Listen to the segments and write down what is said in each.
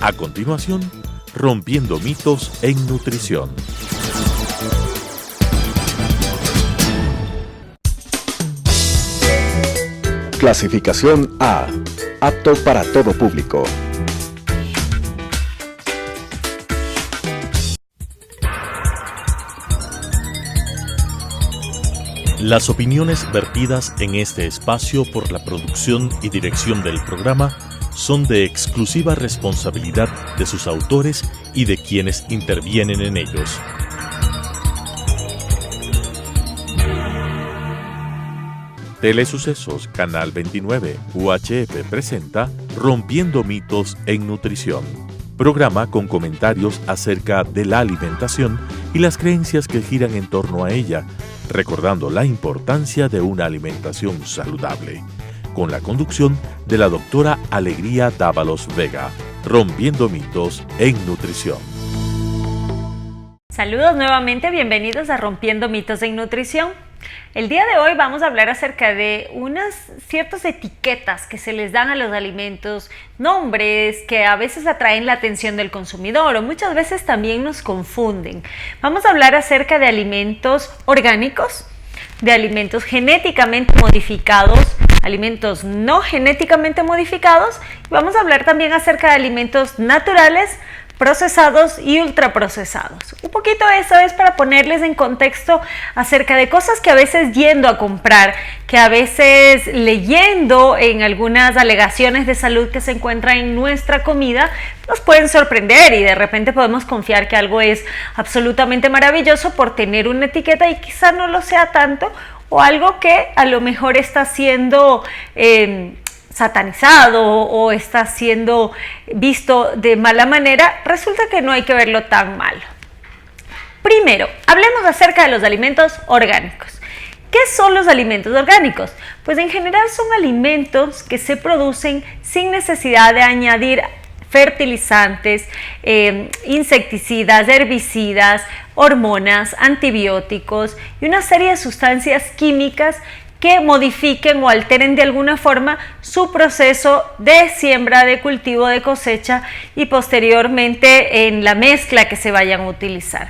A continuación, Rompiendo mitos en nutrición. Clasificación A. Apto para todo público. Las opiniones vertidas en este espacio por la producción y dirección del programa son de exclusiva responsabilidad de sus autores y de quienes intervienen en ellos. Telesucesos Canal 29 UHF presenta Rompiendo mitos en nutrición. Programa con comentarios acerca de la alimentación y las creencias que giran en torno a ella, recordando la importancia de una alimentación saludable. Con la conducción de la doctora Alegría Dávalos Vega, Rompiendo mitos en nutrición. Saludos nuevamente, bienvenidos a Rompiendo mitos en nutrición. El día de hoy vamos a hablar acerca de unas ciertas etiquetas que se les dan a los alimentos, nombres que a veces atraen la atención del consumidor o muchas veces también nos confunden. Vamos a hablar acerca de alimentos orgánicos, de alimentos genéticamente modificados, alimentos no genéticamente modificados, y vamos a hablar también acerca de alimentos naturales, procesados y ultraprocesados. Un poquito eso es para ponerles en contexto acerca de cosas que a veces yendo a comprar, que a veces leyendo en algunas alegaciones de salud que se encuentran en nuestra comida, nos pueden sorprender y de repente podemos confiar que algo es absolutamente maravilloso por tener una etiqueta y quizá no lo sea tanto, o algo que a lo mejor está siendo satanizado o está siendo visto de mala manera. Resulta que no hay que verlo tan malo. Primero, hablemos acerca de los alimentos orgánicos. ¿Qué son los alimentos orgánicos? Pues en general son alimentos que se producen sin necesidad de añadir fertilizantes, insecticidas, herbicidas, hormonas, antibióticos y una serie de sustancias químicas que modifiquen o alteren de alguna forma su proceso de siembra, de cultivo, de cosecha y posteriormente en la mezcla que se vayan a utilizar.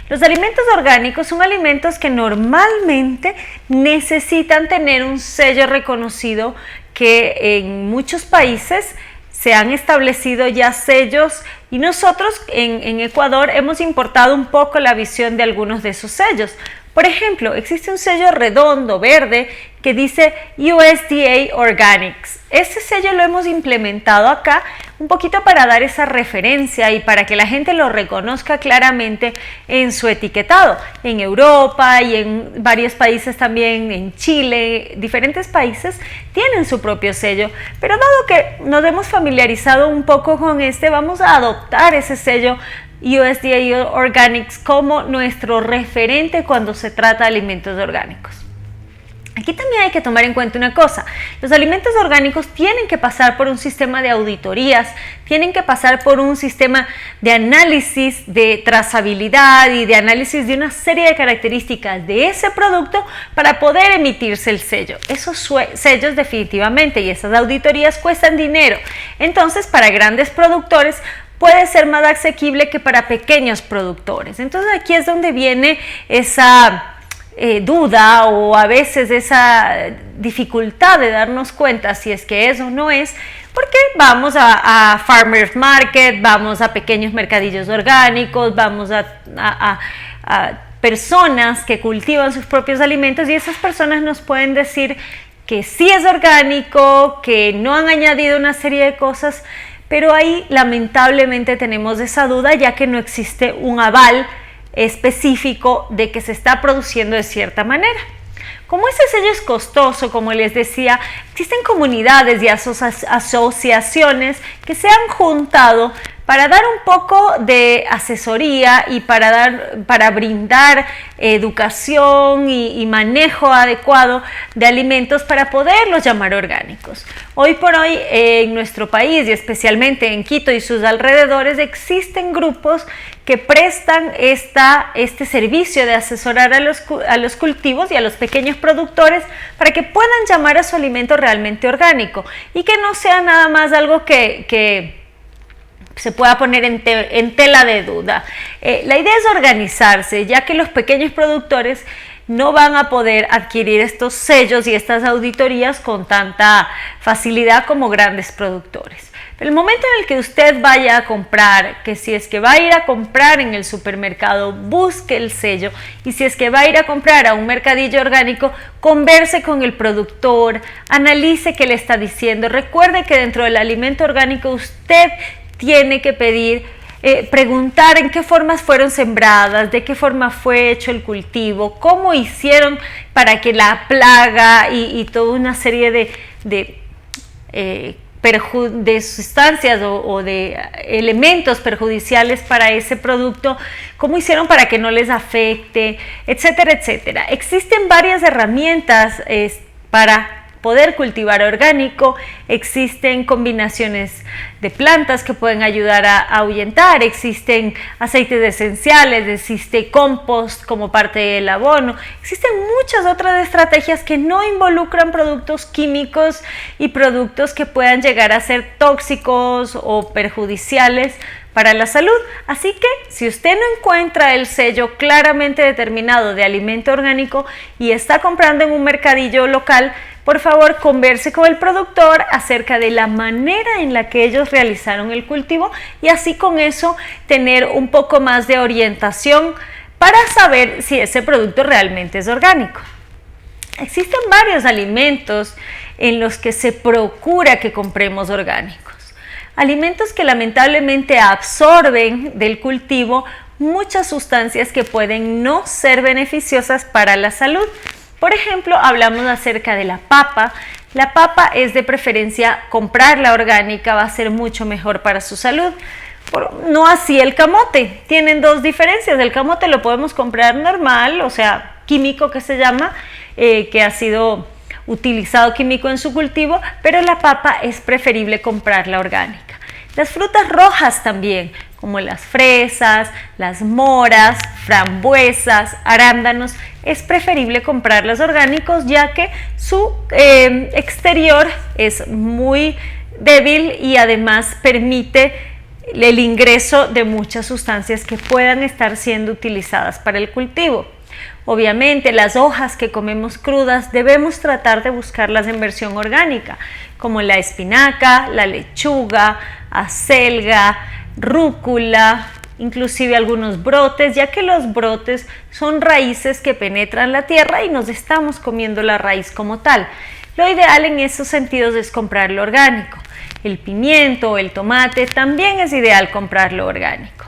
Los alimentos orgánicos son alimentos que normalmente necesitan tener un sello reconocido, que en muchos países se han establecido ya sellos y nosotros en Ecuador hemos importado un poco la visión de algunos de esos sellos. Por ejemplo, existe un sello redondo, verde, que dice USDA Organics. Este sello lo hemos implementado acá un poquito para dar esa referencia y para que la gente lo reconozca claramente en su etiquetado. En Europa y en varios países también, en Chile, diferentes países tienen su propio sello. Pero dado que nos hemos familiarizado un poco con vamos a adoptar ese sello USDA Organics como nuestro referente cuando se trata de alimentos orgánicos. Aquí también hay que tomar en cuenta una cosa: los alimentos orgánicos tienen que pasar por un sistema de auditorías, tienen que pasar por un sistema de análisis de trazabilidad y de análisis de una serie de características de ese producto para poder emitirse el sello. Esos sellos definitivamente y esas auditorías cuestan dinero. Entonces, para grandes productores puede ser más asequible que para pequeños productores. Entonces aquí es donde viene esa duda o a veces esa dificultad de darnos cuenta si es que eso no es, porque vamos a farmers market, vamos a pequeños mercadillos orgánicos, vamos a personas que cultivan sus propios alimentos y esas personas nos pueden decir que sí es orgánico, que no han añadido una serie de cosas, pero ahí lamentablemente tenemos esa duda ya que no existe un aval específico de que se está produciendo de cierta manera. Como ese sello es costoso, como les decía, existen comunidades y asociaciones que se han juntado para dar un poco de asesoría y para brindar educación y manejo adecuado de alimentos para poderlos llamar orgánicos. Hoy por hoy en nuestro país y especialmente en Quito y sus alrededores existen grupos que prestan este servicio de asesorar a los cultivos y a los pequeños productores para que puedan llamar a su alimento realmente orgánico y que no sea nada más algo que se pueda poner en tela de duda. La idea es organizarse, ya que los pequeños productores no van a poder adquirir estos sellos y estas auditorías con tanta facilidad como grandes productores. Pero el momento en el que usted vaya a comprar, que si es que va a ir a comprar en el supermercado, busque el sello, y si es que va a ir a comprar a un mercadillo orgánico, converse con el productor, analice qué le está diciendo. Recuerde que dentro del alimento orgánico usted tiene que pedir, preguntar en qué formas fueron sembradas, de qué forma fue hecho el cultivo, cómo hicieron para que la plaga y toda una serie de sustancias o de elementos perjudiciales para ese producto, cómo hicieron para que no les afecte, etcétera, etcétera. Existen varias herramientas para poder cultivar orgánico, existen combinaciones de plantas que pueden ayudar a ahuyentar, existen aceites esenciales, existe compost como parte del abono, existen muchas otras estrategias que no involucran productos químicos y productos que puedan llegar a ser tóxicos o perjudiciales para la salud. Así que si usted no encuentra el sello claramente determinado de alimento orgánico y está comprando en un mercadillo local, por favor converse con el productor acerca de la manera en la que ellos realizaron el cultivo y así con eso tener un poco más de orientación para saber si ese producto realmente es orgánico. Existen varios alimentos en los que se procura que compremos orgánicos. Alimentos que lamentablemente absorben del cultivo muchas sustancias que pueden no ser beneficiosas para la salud. Por ejemplo, hablamos acerca de la papa. La papa es de preferencia comprarla orgánica, va a ser mucho mejor para su salud. No así el camote. Tienen dos diferencias. El camote lo podemos comprar normal, o sea, químico que se llama, que ha sido utilizado químico en su cultivo, pero la papa es preferible comprarla orgánica. Las frutas rojas también, como las fresas, las moras, frambuesas, arándanos, es preferible comprarlas orgánicos ya que su exterior es muy débil y además permite el ingreso de muchas sustancias que puedan estar siendo utilizadas para el cultivo. Obviamente las hojas que comemos crudas debemos tratar de buscarlas en versión orgánica, como la espinaca, la lechuga, acelga, rúcula, inclusive algunos brotes, ya que los brotes son raíces que penetran la tierra y nos estamos comiendo la raíz como tal. Lo ideal en esos sentidos es comprarlo orgánico. El pimiento o el tomate también es ideal comprarlo orgánico.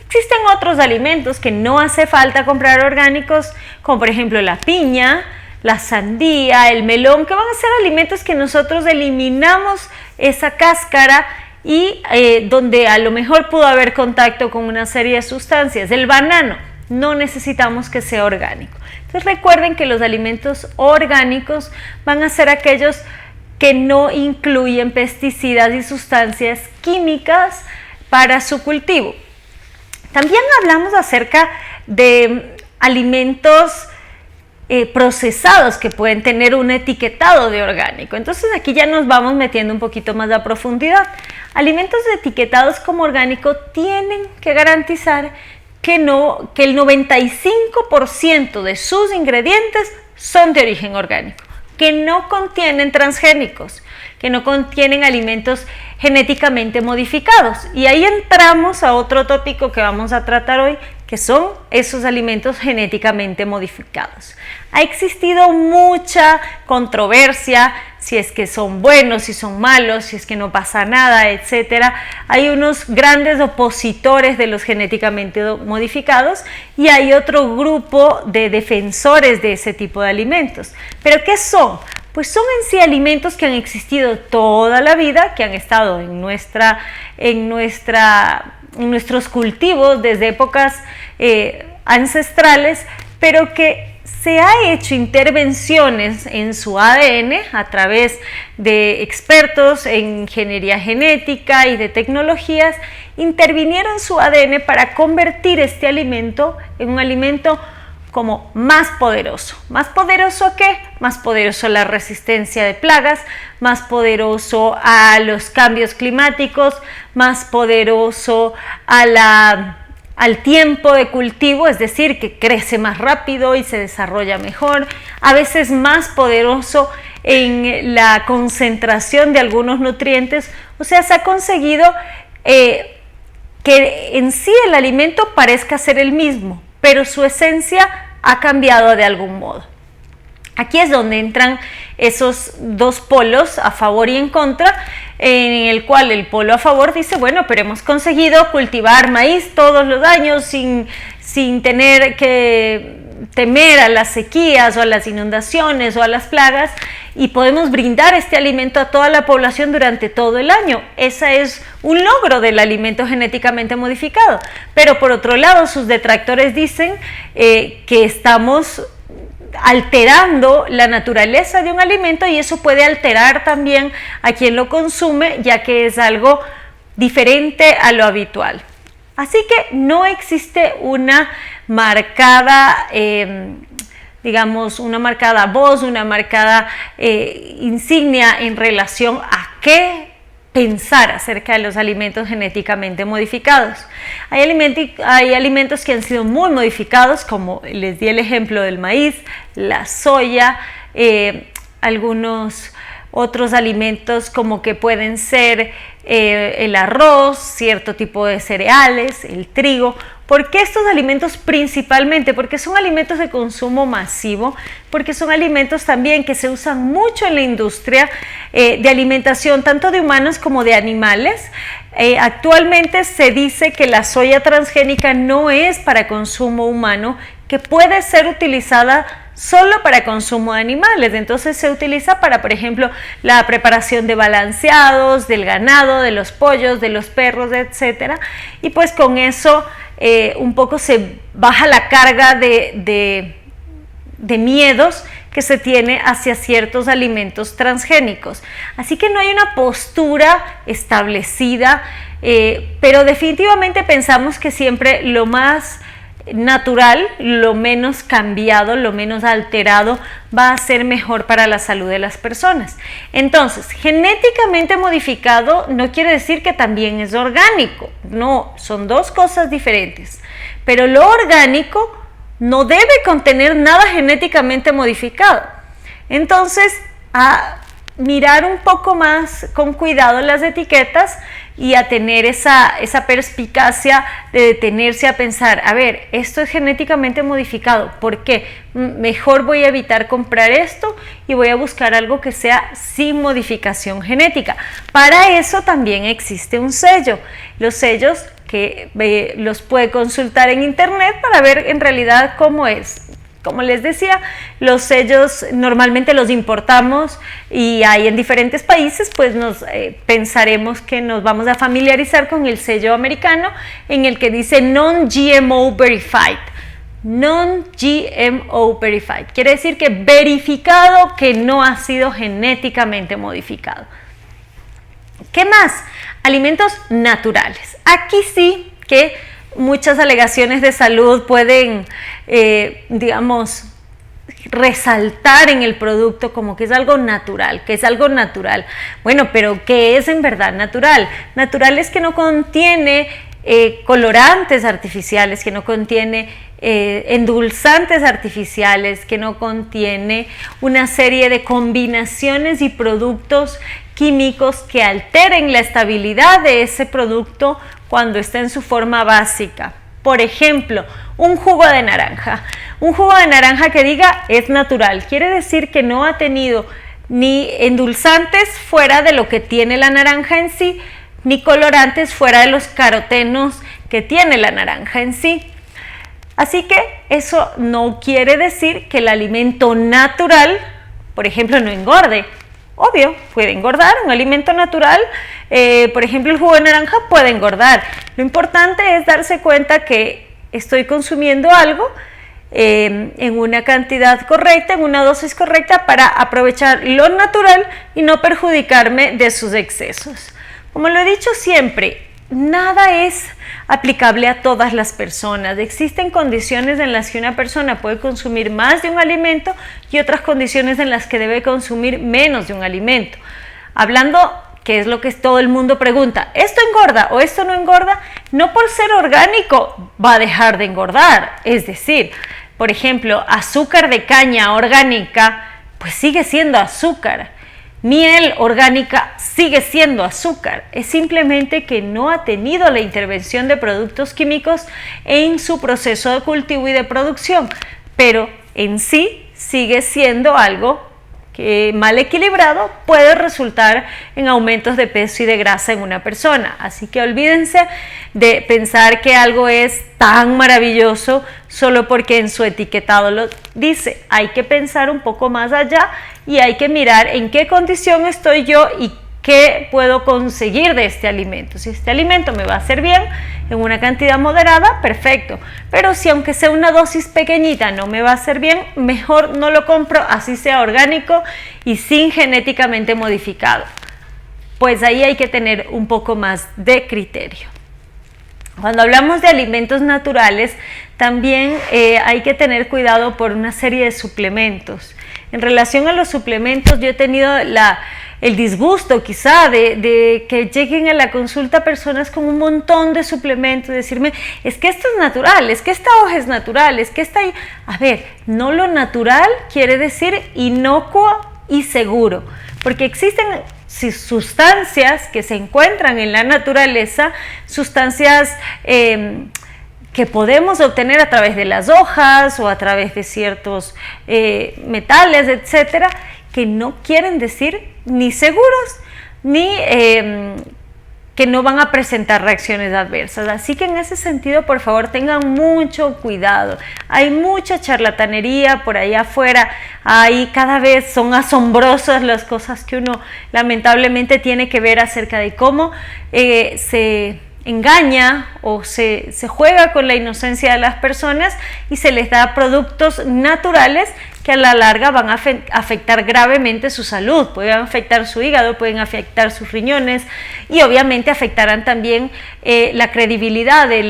Existen otros alimentos que no hace falta comprar orgánicos, como por ejemplo la piña, la sandía, el melón, que van a ser alimentos que nosotros eliminamos esa cáscara y donde a lo mejor pudo haber contacto con una serie de sustancias. El banano, no necesitamos que sea orgánico. Entonces recuerden que los alimentos orgánicos van a ser aquellos que no incluyen pesticidas y sustancias químicas para su cultivo. También hablamos acerca de alimentos procesados que pueden tener un etiquetado de orgánico. Entonces aquí ya nos vamos metiendo un poquito más a profundidad. Alimentos etiquetados como orgánico tienen que garantizar que el 95% de sus ingredientes son de origen orgánico, que no contienen transgénicos, que no contienen alimentos genéticamente modificados. Y ahí entramos a otro tópico que vamos a tratar hoy, que son esos alimentos genéticamente modificados. Ha existido mucha controversia, si es que son buenos, si son malos, si es que no pasa nada, etc. Hay unos grandes opositores de los genéticamente modificados y hay otro grupo de defensores de ese tipo de alimentos. ¿Pero qué son? Pues son en sí alimentos que han existido toda la vida, que han estado en nuestros cultivos desde épocas ancestrales, pero que se ha hecho intervenciones en su ADN a través de expertos en ingeniería genética y de tecnologías, intervinieron su ADN para convertir este alimento en un alimento como más poderoso. ¿Más poderoso qué? Más poderoso la resistencia de plagas, más poderoso a los cambios climáticos, más poderoso al tiempo de cultivo, es decir, que crece más rápido y se desarrolla mejor, a veces más poderoso en la concentración de algunos nutrientes. O sea, se ha conseguido que en sí el alimento parezca ser el mismo, pero su esencia ha cambiado de algún modo. Aquí es donde entran esos dos polos, a favor y en contra, en el cual el polo a favor dice, bueno, pero hemos conseguido cultivar maíz todos los años sin tener que temer a las sequías o a las inundaciones o a las plagas, y podemos brindar este alimento a toda la población durante todo el año. Ese es un logro del alimento genéticamente modificado. Pero por otro lado, sus detractores dicen que estamos alterando la naturaleza de un alimento, y eso puede alterar también a quien lo consume, ya que es algo diferente a lo habitual. Así que no existe una marcada, una marcada voz, una marcada insignia en relación a qué pensar acerca de los alimentos genéticamente modificados. Hay alimentos que han sido muy modificados, como les di el ejemplo del maíz, la soya, algunos otros alimentos como que pueden ser el arroz, cierto tipo de cereales, el trigo. ¿Por qué estos alimentos principalmente? Porque son alimentos de consumo masivo, porque son alimentos también que se usan mucho en la industria de alimentación, tanto de humanos como de animales. Actualmente se dice que la soya transgénica no es para consumo humano, que puede ser utilizada solo para consumo de animales. Entonces se utiliza para, por ejemplo, la preparación de balanceados, del ganado, de los pollos, de los perros, etcétera. Y pues con eso un poco se baja la carga de miedos que se tiene hacia ciertos alimentos transgénicos. Así que no hay una postura establecida, pero definitivamente pensamos que siempre lo más natural, lo menos cambiado, lo menos alterado va a ser mejor para la salud de las personas. Entonces, genéticamente modificado no quiere decir que también es orgánico, no, son dos cosas diferentes. Pero lo orgánico no debe contener nada genéticamente modificado. Entonces, a mirar un poco más con cuidado las etiquetas y a tener esa perspicacia de detenerse a pensar, a ver, esto es genéticamente modificado, ¿por qué? Mejor voy a evitar comprar esto y voy a buscar algo que sea sin modificación genética. Para eso también existe un sello. Los sellos que los puede consultar en internet para ver en realidad cómo es. Como les decía, los sellos normalmente los importamos y hay en diferentes países, pues pensaremos que nos vamos a familiarizar con el sello americano en el que dice Non-GMO Verified. Non-GMO Verified quiere decir que verificado que no ha sido genéticamente modificado. ¿Qué más? Alimentos naturales. Aquí sí que muchas alegaciones de salud pueden, resaltar en el producto como que es algo natural, Bueno, pero ¿qué es en verdad natural? Natural es que no contiene colorantes artificiales, que no contiene endulzantes artificiales, que no contiene una serie de combinaciones y productos químicos que alteren la estabilidad de ese producto cuando está en su forma básica. Por ejemplo, un jugo de naranja. Un jugo de naranja que diga es natural, quiere decir que no ha tenido ni endulzantes fuera de lo que tiene la naranja en sí, ni colorantes fuera de los carotenos que tiene la naranja en sí. Así que eso no quiere decir que el alimento natural, por ejemplo, no engorde. Obvio, puede engordar, un alimento natural, por ejemplo el jugo de naranja puede engordar. Lo importante es darse cuenta que estoy consumiendo algo en una cantidad correcta, en una dosis correcta para aprovechar lo natural y no perjudicarme de sus excesos. Como lo he dicho siempre, nada es aplicable a todas las personas. Existen condiciones en las que una persona puede consumir más de un alimento y otras condiciones en las que debe consumir menos de un alimento. Hablando, que es lo que todo el mundo pregunta, ¿esto engorda o esto no engorda? No por ser orgánico va a dejar de engordar. Es decir, por ejemplo, azúcar de caña orgánica, pues sigue siendo azúcar. Miel orgánica sigue siendo azúcar, es simplemente que no ha tenido la intervención de productos químicos en su proceso de cultivo y de producción, pero en sí sigue siendo algo que mal equilibrado puede resultar en aumentos de peso y de grasa en una persona. Así que olvídense de pensar que algo es tan maravilloso solo porque en su etiquetado lo dice. Hay que pensar un poco más allá y hay que mirar en qué condición estoy yo y qué puedo conseguir de este alimento. Si este alimento me va a hacer bien en una cantidad moderada, perfecto, pero si aunque sea una dosis pequeñita no me va a hacer bien, mejor no lo compro, así sea orgánico y sin genéticamente modificado. Pues ahí hay que tener un poco más de criterio. Cuando hablamos de alimentos naturales, también hay que tener cuidado por una serie de suplementos. En relación a los suplementos, yo he tenido el disgusto quizá de que lleguen a la consulta personas con un montón de suplementos, decirme, es que esto es natural, es que esta hoja es natural, es que esta... A ver, no lo natural quiere decir inocuo y seguro, porque existen sustancias que se encuentran en la naturaleza, sustancias que podemos obtener a través de las hojas o a través de ciertos metales, etcétera, que no quieren decir ni seguros ni que no van a presentar reacciones adversas. Así que en ese sentido, por favor, tengan mucho cuidado. Hay mucha charlatanería por allá afuera, cada vez son asombrosas las cosas que uno lamentablemente tiene que ver acerca de cómo se engaña o se juega con la inocencia de las personas y se les da productos naturales que a la larga van a afectar gravemente su salud, pueden afectar su hígado, pueden afectar sus riñones y obviamente afectarán también la credibilidad de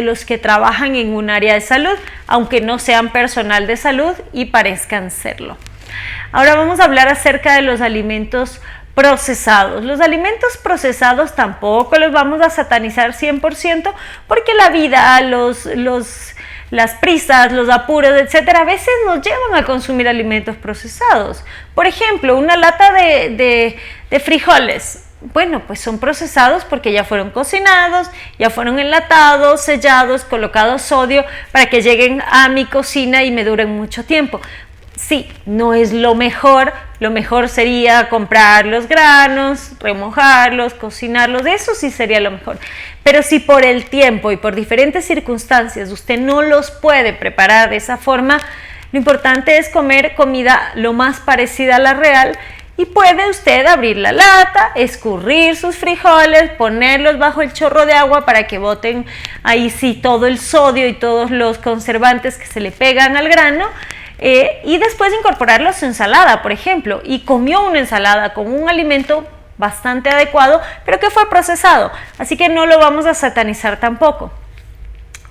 los que trabajan en un área de salud, aunque no sean personal de salud y parezcan serlo. Ahora vamos a hablar acerca de los alimentos procesados. Los alimentos procesados tampoco los vamos a satanizar 100% porque la vida, las prisas, los apuros, etcétera, a veces nos llevan a consumir alimentos procesados. Por ejemplo, una lata de frijoles. Bueno, pues son procesados porque ya fueron cocinados, ya fueron enlatados, sellados, colocados sodio para que lleguen a mi cocina y me duren mucho tiempo. Sí, no es lo mejor sería comprar los granos, remojarlos, cocinarlos, eso sí sería lo mejor. Pero si por el tiempo y por diferentes circunstancias usted no los puede preparar de esa forma, lo importante es comer comida lo más parecida a la real y puede usted abrir la lata, escurrir sus frijoles, ponerlos bajo el chorro de agua para que boten ahí sí todo el sodio y todos los conservantes que se le pegan al grano. Y después incorporarlo a su ensalada, por ejemplo, y comió una ensalada con un alimento bastante adecuado, pero que fue procesado, así que no lo vamos a satanizar tampoco.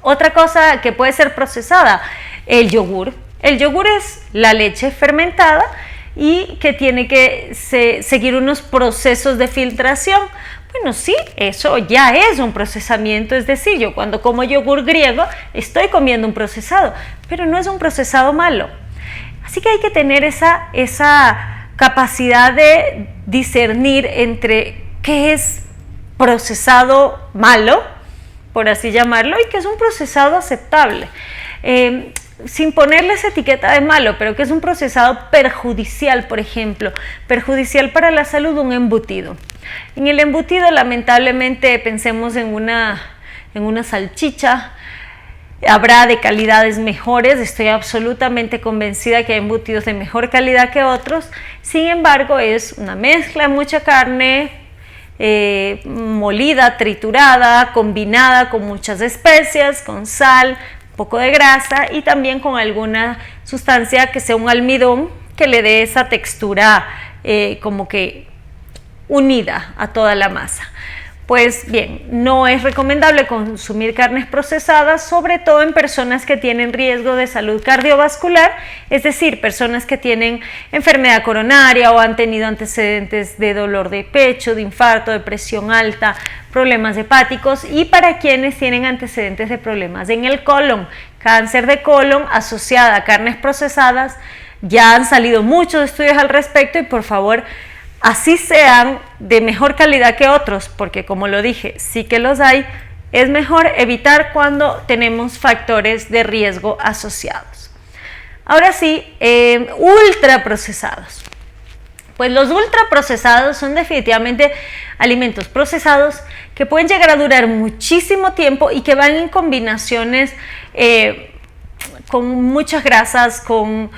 Otra cosa que puede ser procesada, el yogur. El yogur es la leche fermentada y que tiene que seguir unos procesos de filtración. Bueno, sí, eso ya es un procesamiento, es decir, yo cuando como yogur griego estoy comiendo un procesado, pero no es un procesado malo. Así que hay que tener esa capacidad de discernir entre qué es procesado malo, por así llamarlo, y qué es un procesado aceptable. Sin ponerles etiqueta de malo, pero que es un procesado perjudicial, por ejemplo, perjudicial para la salud, un embutido. En el embutido, lamentablemente, pensemos en una salchicha, habrá de calidades mejores, estoy absolutamente convencida que hay embutidos de mejor calidad que otros, sin embargo, es una mezcla de mucha carne, molida, triturada, combinada con muchas especias, con sal, poco de grasa y también con alguna sustancia que sea un almidón que le dé esa textura como que unida a toda la masa. Pues bien, no es recomendable consumir carnes procesadas, sobre todo en personas que tienen riesgo de salud cardiovascular, es decir, personas que tienen enfermedad coronaria o han tenido antecedentes de dolor de pecho, de infarto, de presión alta, problemas hepáticos, y para quienes tienen antecedentes de problemas en el colon, cáncer de colon asociada a carnes procesadas. Ya han salido muchos estudios al respecto y por favor, así sean de mejor calidad que otros, porque como lo dije, sí que los hay, es mejor evitar cuando tenemos factores de riesgo asociados. Ahora sí, ultraprocesados. Pues los ultraprocesados son definitivamente alimentos procesados que pueden llegar a durar muchísimo tiempo y que van en combinaciones con muchas grasas, con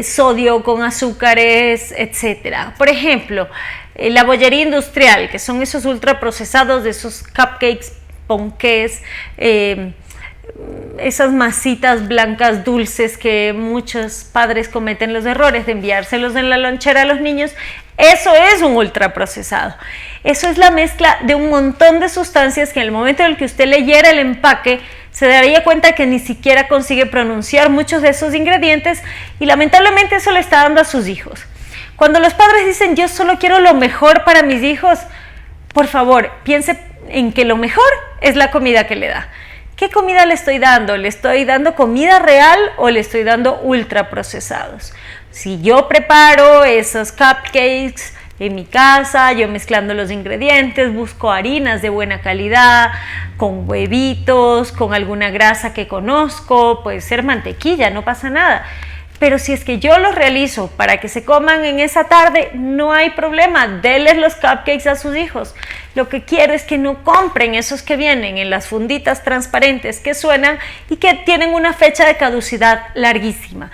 sodio, con azúcares, etc. Por ejemplo, la bollería industrial, que son esos ultraprocesados, de esos cupcakes, ponqués, esas masitas blancas dulces que muchos padres cometen los errores de enviárselos en la lonchera a los niños. Eso es un ultraprocesado. Eso es la mezcla de un montón de sustancias que en el momento en el que usted leyera el empaque se daría cuenta que ni siquiera consigue pronunciar muchos de esos ingredientes, y lamentablemente eso le está dando a sus hijos. Cuando los padres dicen yo solo quiero lo mejor para mis hijos, por favor piense en que lo mejor es la comida que le da. ¿Qué comida le estoy dando? ¿Le estoy dando comida real o le estoy dando ultraprocesados? Si yo preparo esos cupcakes en mi casa, yo mezclando los ingredientes, busco harinas de buena calidad, con huevitos, con alguna grasa que conozco, puede ser mantequilla, no pasa nada. Pero si es que yo los realizo para que se coman en esa tarde, no hay problema, denles los cupcakes a sus hijos. Lo que quiero es que no compren esos que vienen en las funditas transparentes que suenan y que tienen una fecha de caducidad larguísima.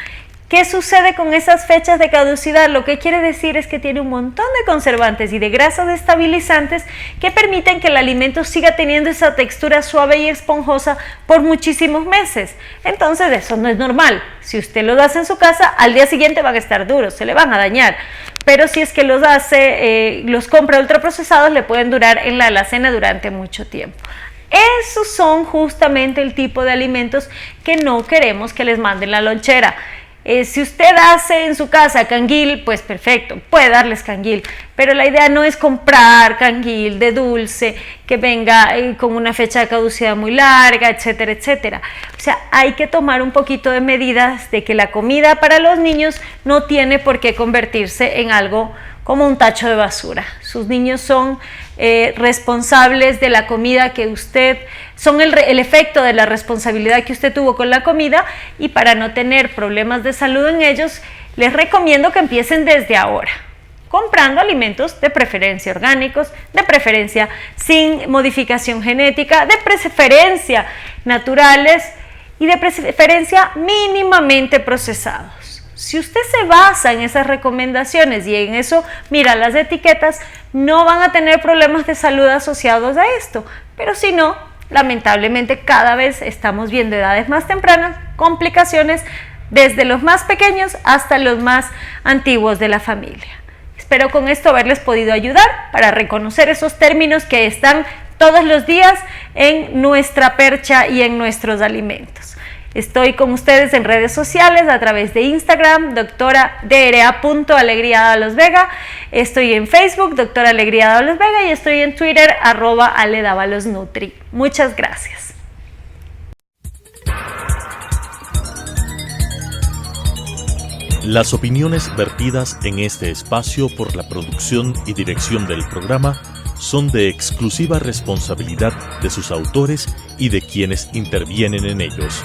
¿Qué sucede con esas fechas de caducidad? Lo que quiere decir es que tiene un montón de conservantes y de grasas estabilizantes que permiten que el alimento siga teniendo esa textura suave y esponjosa por muchísimos meses. Entonces eso no es normal. Si usted los hace en su casa, al día siguiente van a estar duros, se le van a dañar. Pero si es que los compra ultraprocesados, le pueden durar en la alacena durante mucho tiempo. Esos son justamente el tipo de alimentos que no queremos que les manden la lonchera. Si usted hace en su casa canguil, pues perfecto, puede darles canguil, pero la idea no es comprar canguil de dulce que venga con una fecha de caducidad muy larga, etcétera, etcétera. O sea, hay que tomar un poquito de medidas de que la comida para los niños no tiene por qué convertirse en algo como un tacho de basura. Sus niños son responsables de la comida que usted, son el efecto de la responsabilidad que usted tuvo con la comida, y para no tener problemas de salud en ellos, les recomiendo que empiecen desde ahora, comprando alimentos de preferencia orgánicos, de preferencia sin modificación genética, de preferencia naturales y de preferencia mínimamente procesados. Si usted se basa en esas recomendaciones y en eso mira las etiquetas, no van a tener problemas de salud asociados a esto. Pero si no, lamentablemente cada vez estamos viendo edades más tempranas complicaciones desde los más pequeños hasta los más antiguos de la familia. Espero con esto haberles podido ayudar para reconocer esos términos que están todos los días en nuestra percha y en nuestros alimentos. Estoy con ustedes en redes sociales a través de Instagram, doctora.alegría.vega. Estoy en Facebook, doctora Alegría Dávalos Vega, y estoy en Twitter, @aledavalosnutri. Muchas gracias. Las opiniones vertidas en este espacio por la producción y dirección del programa son de exclusiva responsabilidad de sus autores y de quienes intervienen en ellos.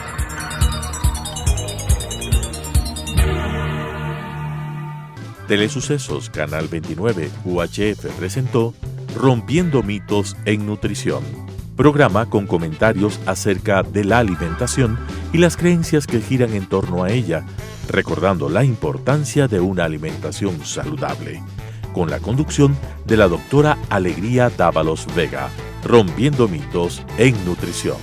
Telesucesos Canal 29 UHF presentó Rompiendo mitos en nutrición, programa con comentarios acerca de la alimentación y las creencias que giran en torno a ella, recordando la importancia de una alimentación saludable, con la conducción de la doctora Alegría Dávalos Vega, Rompiendo mitos en nutrición.